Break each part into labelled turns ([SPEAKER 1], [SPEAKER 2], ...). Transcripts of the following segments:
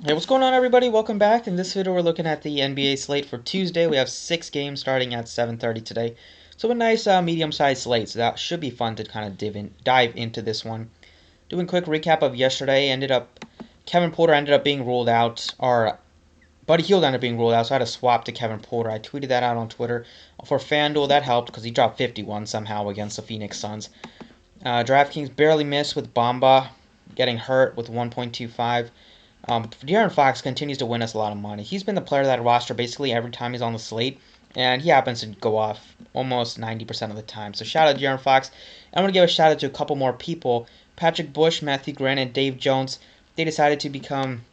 [SPEAKER 1] Hey, what's going on, everybody? Welcome back. In this video, we're looking at the NBA slate for Tuesday. We have 6 games starting at 7:30 today. So a nice medium-sized slate. So that should be fun to kind of dive into this one. Doing a quick recap of yesterday. Kevin Porter ended up being ruled out, or Buddy Hield ended up being ruled out. So I had to swap to Kevin Porter. I tweeted that out on Twitter. For FanDuel, that helped because he dropped 51 somehow against the Phoenix Suns. DraftKings barely missed with Bamba getting hurt with 1.25. De'Aaron Fox continues to win us a lot of money. He's been the player of that roster basically every time he's on the slate, and he happens to go off almost 90% of the time. So shout out to De'Aaron Fox. I'm going to give a shout out to a couple more people. Patrick Bush, Matthew Grant, and Dave Jones. They decided to become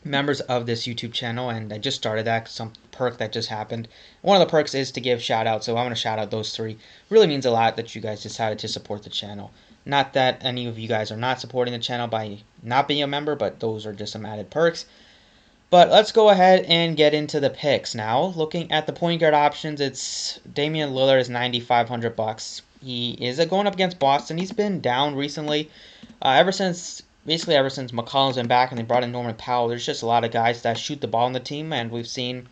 [SPEAKER 1] members of this YouTube channel, and I just started that, some perk that just happened. One of the perks is to give shout out, so I want to shout out those three. Really means a lot that you guys decided to support the channel. Not that any of you guys are not supporting the channel by not being a member, but those are just some added perks. But let's go ahead and get into the picks now. Looking at the point guard options, it's Damian Lillard is $9,500. He is going up against Boston. He's been down recently, basically ever since McCollum's been back and they brought in Norman Powell. There's just a lot of guys that shoot the ball on the team, and we've seen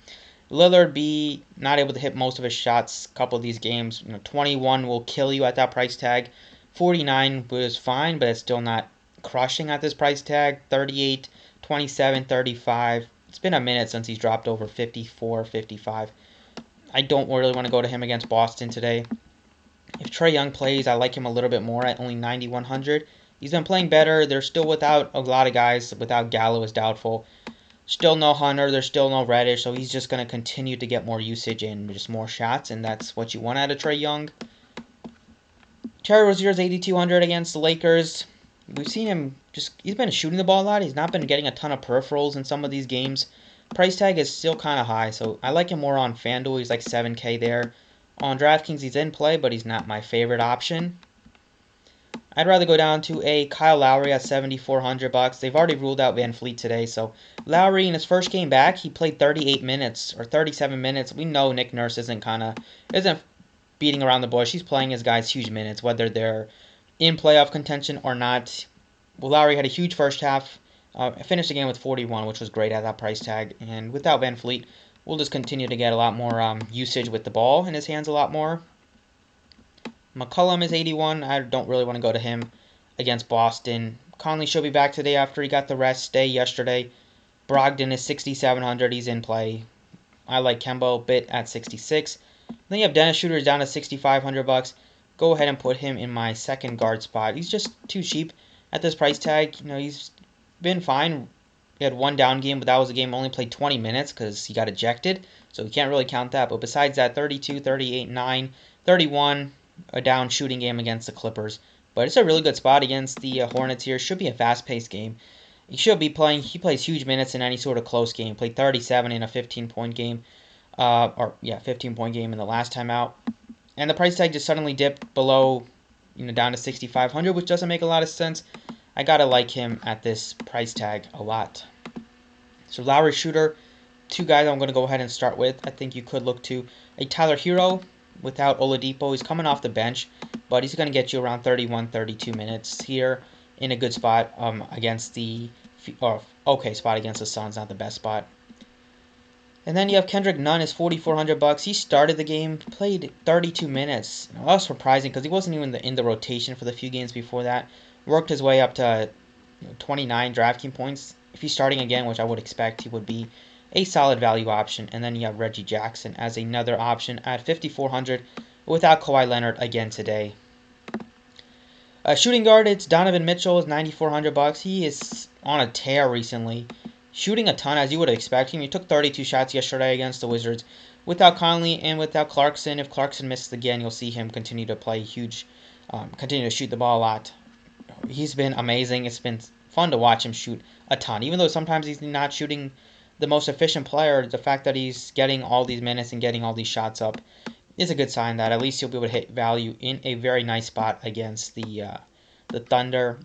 [SPEAKER 1] Lillard be not able to hit most of his shots. A couple of these games, 21 will kill you at that price tag. 49 was fine, but it's still not crushing at this price tag. 38, 27, 35. It's been a minute since he's dropped over 54, 55. I don't really want to go to him against Boston today. If Trae Young plays, I like him a little bit more at only 9,100. He's been playing better. They're still without a lot of guys. Without Gallo is doubtful. Still no Hunter. There's still no Reddish. So he's just going to continue to get more usage and just more shots. And that's what you want out of Trae Young. Terry Rozier's 8,200 against the Lakers. We've seen him he's been shooting the ball a lot. He's not been getting a ton of peripherals in some of these games. Price tag is still kind of high. So I like him more on FanDuel. He's like 7K there. On DraftKings, he's in play, but he's not my favorite option. I'd rather go down to a Kyle Lowry at $7,400. They've already ruled out Van Fleet today, so Lowry in his first game back, he played 38 minutes or 37 minutes. We know Nick Nurse isn't beating around the bush. He's playing his guys huge minutes, whether they're in playoff contention or not. Well, Lowry had a huge first half. Finished the game with 41, which was great at that price tag. And without Van Fleet, we'll just continue to get a lot more usage with the ball in his hands a lot more. McCollum is 81. I don't really want to go to him against Boston. Conley should be back today after he got the rest day yesterday. Brogdon is 6,700. He's in play. I like Kemba a bit at 66. Then you have Dennis Schroeder down to $6,500. Go ahead and put him in my second guard spot. He's just too cheap at this price tag. He's been fine. He had one down game, but that was a game only played 20 minutes because he got ejected. So we can't really count that. But besides that, 32, 38, 9, 31, a down shooting game against the Clippers. But it's a really good spot against the Hornets here. Should be a fast-paced game. He plays huge minutes in any sort of close game. Played 37 in a 15-point game. 15-point game in the last time out. And the price tag just suddenly dipped below, down to 6,500, which doesn't make a lot of sense. I gotta like him at this price tag a lot. So Lowry, Shooter, two guys I'm gonna go ahead and start with. I think you could look to a Tyler Hero without Oladipo. He's coming off the bench, but he's gonna get you around 31, 32 minutes here in a good spot against spot against the Suns, not the best spot. And then you have Kendrick Nunn is $4,400. He started the game, played 32 minutes. That was surprising because he wasn't even in the rotation for the few games before that. Worked his way up to 29 DraftKings points. If he's starting again, which I would expect, he would be a solid value option. And then you have Reggie Jackson as another option at $5,400 without Kawhi Leonard again today. Shooting guard, it's Donovan Mitchell is $9,400. He is on a tear recently. Shooting a ton, as you would expect him. He took 32 shots yesterday against the Wizards. Without Conley and without Clarkson, if Clarkson misses again, you'll see him continue to play continue to shoot the ball a lot. He's been amazing. It's been fun to watch him shoot a ton. Even though sometimes he's not shooting the most efficient player, the fact that he's getting all these minutes and getting all these shots up is a good sign that at least he'll be able to hit value in a very nice spot against the Thunder.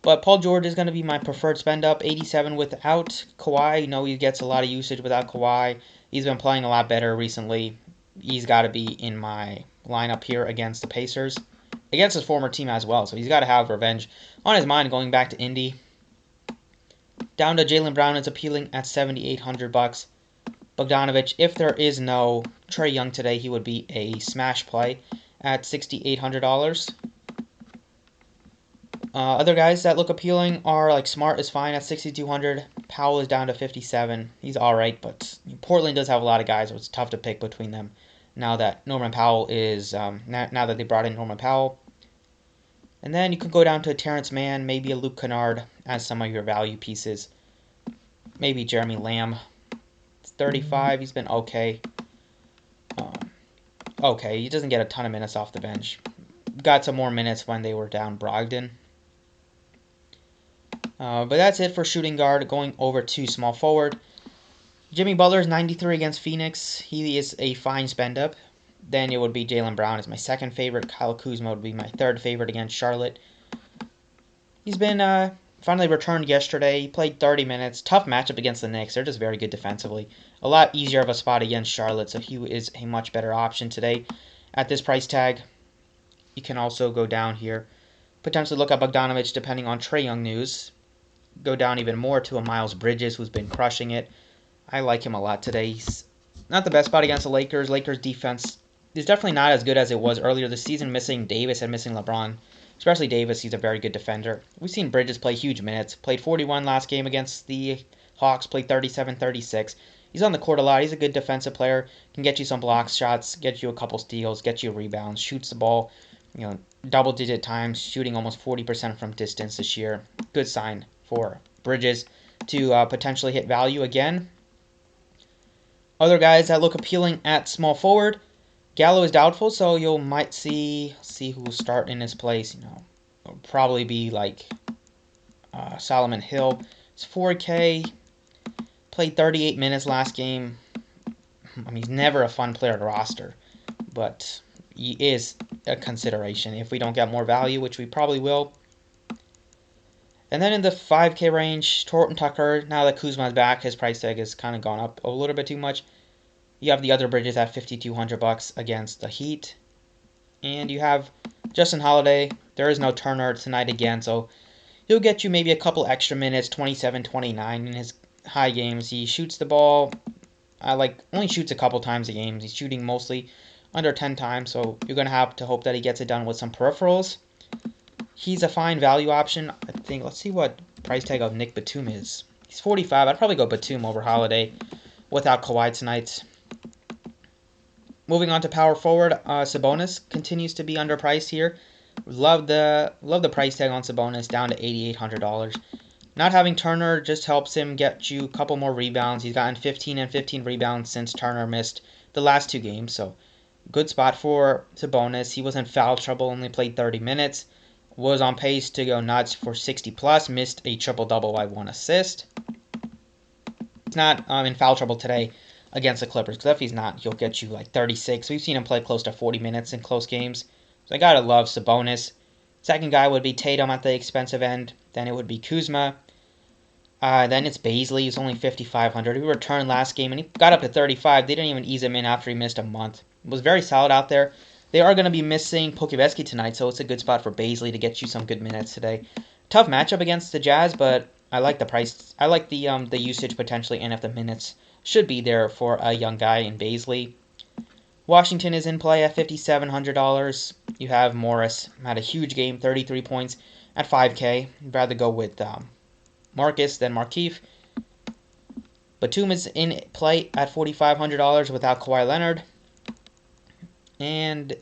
[SPEAKER 1] But Paul George is going to be my preferred spend up. 87 without Kawhi. He gets a lot of usage without Kawhi. He's been playing a lot better recently. He's got to be in my lineup here against the Pacers. Against his former team as well. So he's got to have revenge on his mind going back to Indy. Down to Jaylen Brown is appealing at $7,800. Bogdanovich, if there is no Trae Young today, he would be a smash play at $6,800. Other guys that look appealing are like Smart is fine at 6,200. Powell is down to 57. He's all right, but Portland does have a lot of guys, so it's tough to pick between them. Now that Norman Powell is now that they brought in Norman Powell, and then you could go down to Terrence Mann, maybe a Luke Kennard as some of your value pieces. Maybe Jeremy Lamb. It's 35. He's been okay. Okay, he doesn't get a ton of minutes off the bench. Got some more minutes when they were down Brogdon. But that's it for shooting guard. Going over to small forward. Jimmy Butler's 93 against Phoenix. He is a fine spend up. Then it would be Jaylen Brown is my second favorite. Kyle Kuzma would be my third favorite against Charlotte. He's been finally returned yesterday. He played 30 minutes. Tough matchup against the Knicks. They're just very good defensively. A lot easier of a spot against Charlotte, so he is a much better option today. At this price tag, you can also go down here. Potentially look at Bogdanovich depending on Trae Young news. Go down even more to a Miles Bridges who's been crushing it. I like him a lot today. He's not the best spot against the Lakers. Lakers defense is definitely not as good as it was earlier this season, missing Davis and missing LeBron. Especially Davis, he's a very good defender. We've seen Bridges play huge minutes. Played 41 last game against the Hawks, played 37, 36. He's on the court a lot. He's a good defensive player. Can get you some blocks, shots, get you a couple steals, get you rebounds, shoots the ball, double-digit times, shooting almost 40% from distance this year. Good sign for Bridges to potentially hit value again. Other guys that look appealing at small forward. Gallo is doubtful, so you might see who will start in his place. It'll probably be like Solomon Hill. It's 4K. Played 38 minutes last game. I mean, he's never a fun player to roster, but he is a consideration if we don't get more value, which we probably will. And then in the 5K range, Horton Tucker. Now that Kuzma's back, his price tag has kind of gone up a little bit too much. You have the other Bridges at $5,200 against the Heat. And you have Justin Holiday. There is no Turner tonight again, so he'll get you maybe a couple extra minutes, 27, 29 in his high games. He shoots the ball, only shoots a couple times a game. He's shooting mostly under 10 times, so you're going to have to hope that he gets it done with some peripherals. He's a fine value option. I think, let's see what price tag of Nick Batum is. He's 45. I'd probably go Batum over Holiday without Kawhi tonight. Moving on to power forward, Sabonis continues to be underpriced here. Love the price tag on Sabonis, down to $8,800. Not having Turner just helps him get you a couple more rebounds. He's gotten 15 and 15 rebounds since Turner missed the last two games, so good spot for Sabonis. He was in foul trouble, only played 30 minutes. Was on pace to go nuts for 60+, missed a triple-double by 1 assist. He's not in foul trouble today against the Clippers, because if he's not, he'll get you like 36. We've seen him play close to 40 minutes in close games. So I gotta love Sabonis. Second guy would be Tatum at the expensive end. Then it would be Kuzma. Then it's Bazley. He's only $5,500. He returned last game, and he got up to 35. They didn't even ease him in after he missed a month. Was very solid out there. They are going to be missing Pokuševski tonight, so it's a good spot for Bazley to get you some good minutes today. Tough matchup against the Jazz, but I like the price. I like the usage potentially, and if the minutes should be there for a young guy in Bazley. Washington is in play at $5,700. You have Morris. Had a huge game, 33 points at 5K. I'd rather go with Marcus than Markieff. Batum is in play at $4,500 without Kawhi Leonard. And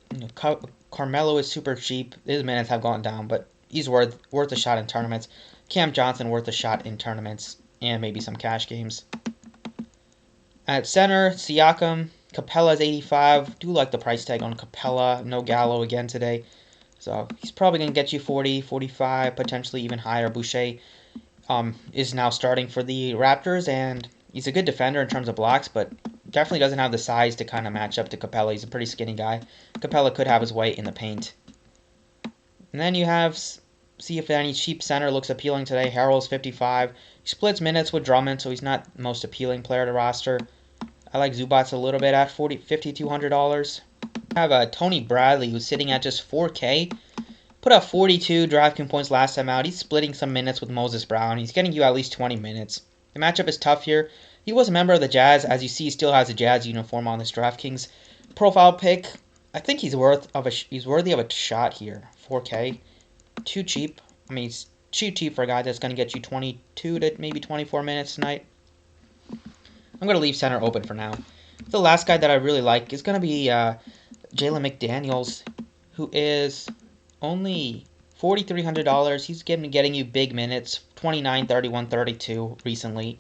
[SPEAKER 1] Carmelo is super cheap. His minutes have gone down, but he's worth a shot in tournaments. Cam Johnson worth a shot in tournaments and maybe some cash games. At center, Siakam. Capella is 85. Do like the price tag on Capella. No Gallo again today. So he's probably going to get you 40, 45, potentially even higher. Boucher is now starting for the Raptors, and he's a good defender in terms of blocks, but definitely doesn't have the size to kind of match up to Capella. He's a pretty skinny guy. Capella could have his way in the paint. And then you have, see if any cheap center looks appealing today. Harrell's 55. He splits minutes with Drummond, so he's not the most appealing player to roster. I like Zubats a little bit at $5,200. I have Tony Bradley, who's sitting at just 4K. Put up 42 DraftKings points last time out. He's splitting some minutes with Moses Brown. He's getting you at least 20 minutes. The matchup is tough here. He was a member of the Jazz. As you see, he still has a Jazz uniform on this DraftKings profile pick. I think he's worthy of a shot here. 4K. Too cheap. I mean, he's too cheap for a guy that's going to get you 22 to maybe 24 minutes tonight. I'm going to leave center open for now. The last guy that I really like is going to be Jamal McDaniels, who is only $4,300. He's getting you big minutes, 29, 31, 32 recently.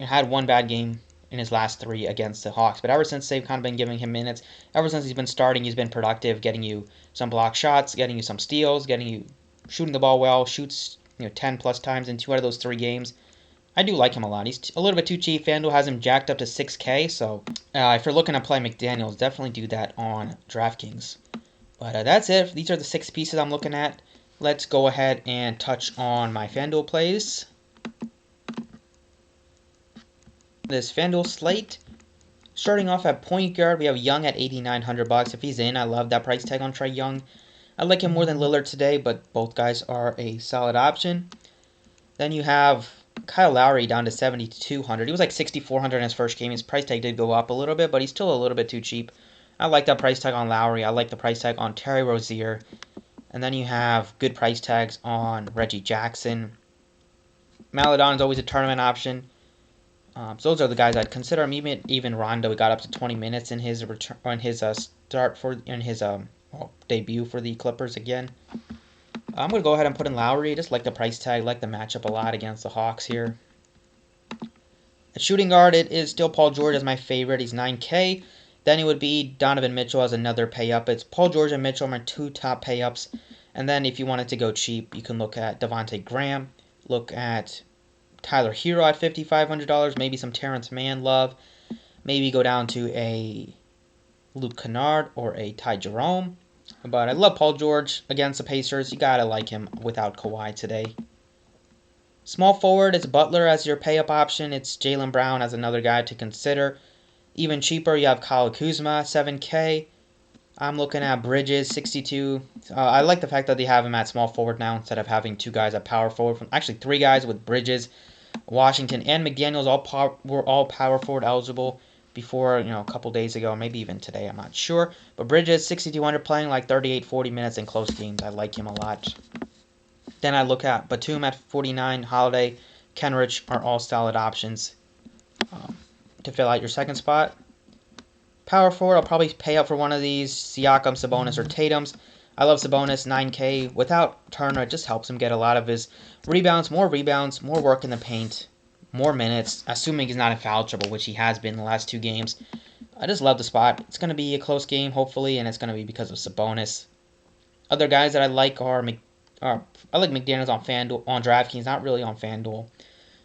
[SPEAKER 1] Had one bad game in his last 3 against the Hawks, but ever since they've kind of been giving him minutes, ever since he's been starting, he's been productive, getting you some block shots, getting you some steals, getting you shooting the ball well, shoots 10 plus times in 2 out of those 3 games. I do like him a lot. He's a little bit too cheap. FanDuel has him jacked up to 6K, so if you're looking to play McDaniels, definitely do that on DraftKings. But that's it. These are the 6 pieces I'm looking at. Let's go ahead and touch on my FanDuel plays. This FanDuel slate. Starting off at point guard, we have Young at $8,900. If he's in, I love that price tag on Trae Young. I like him more than Lillard today, but both guys are a solid option. Then you have Kyle Lowry down to $7,200. He was like $6,400 in his first game. His price tag did go up a little bit, but he's still a little bit too cheap. I like that price tag on Lowry. I like the price tag on Terry Rozier. And then you have good price tags on Reggie Jackson. Maladon is always a tournament option. So those are the guys I'd consider. Even Rondo, he got up to 20 minutes in his debut for the Clippers again. I'm going to go ahead and put in Lowry. Just like the price tag, like the matchup a lot against the Hawks here. At shooting guard, it is still Paul George as my favorite. He's 9K. Then it would be Donovan Mitchell as another pay-up. It's Paul George and Mitchell, my 2 top pay-ups. And then if you wanted to go cheap, you can look at Devontae Graham. Look at Tyler Hero at $5,500. Maybe some Terrence Mann love. Maybe go down to a Luke Kennard or a Ty Jerome. But I love Paul George against the Pacers. You got to like him without Kawhi today. Small forward, it's Butler as your pay-up option. It's Jaylen Brown as another guy to consider. Even cheaper, you have Kyle Kuzma, 7K. I'm looking at Bridges, 62. I like the fact that they have him at small forward now instead of having 2 guys at power forward. Actually, 3 guys with Bridges, Washington, and McDaniels were all power forward eligible before, a couple days ago, maybe even today, I'm not sure. But Bridges, 6,200, playing like 38, 40 minutes in close games. I like him a lot. Then I look at Batum at 49, Holiday, Kenrich are all solid options to fill out your second spot. Power forward, I'll probably pay up for one of these, Siakam, Sabonis, or Tatum's. I love Sabonis, 9K. Without Turner, it just helps him get a lot of his rebounds, more work in the paint, more minutes, assuming he's not in foul trouble, which he has been the last 2 games. I just love the spot. It's going to be a close game, hopefully, and it's going to be because of Sabonis. Other guys that I like I like McDaniels on FanDuel, on DraftKings, not really on FanDuel.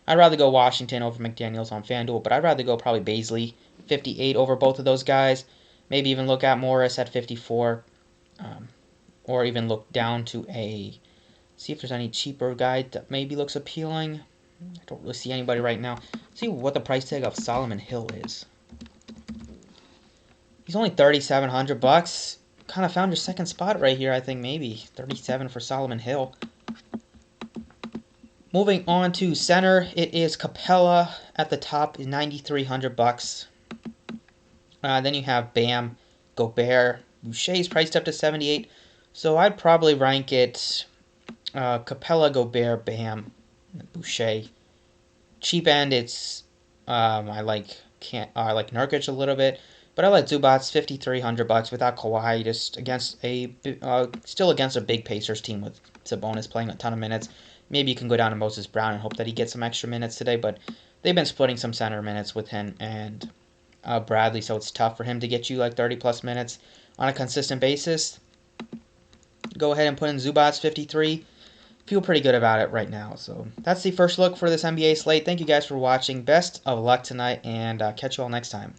[SPEAKER 1] I'd rather go Washington over McDaniels on FanDuel, but I'd rather go probably Baisley, 58 over both of those guys. Maybe even look at Morris at 54, or even look down to see if there's any cheaper guy that maybe looks appealing. I don't really see anybody right now. See what the price tag of Solomon Hill is. He's only $3,700. Kind of found your second spot right here, I think maybe. 37 for Solomon Hill. Moving on to center, it is Capella at the top, $9,300. Then you have Bam, Gobert, Boucher's priced up to 78. So I'd probably rank it Capella, Gobert, Bam, Boucher. Cheap end, it's I like Nurkic a little bit, but I like Zubats, $5,300 without Kawhi, just still against a big Pacers team with Sabonis playing a ton of minutes. Maybe you can go down to Moses Brown and hope that he gets some extra minutes today, but they've been splitting some center minutes with him and Bradley, so it's tough for him to get you like 30-plus minutes on a consistent basis. Go ahead and put in Zubats, 53. Feel pretty good about it right now. So that's the first look for this NBA slate. Thank you guys for watching. Best of luck tonight, and catch you all next time.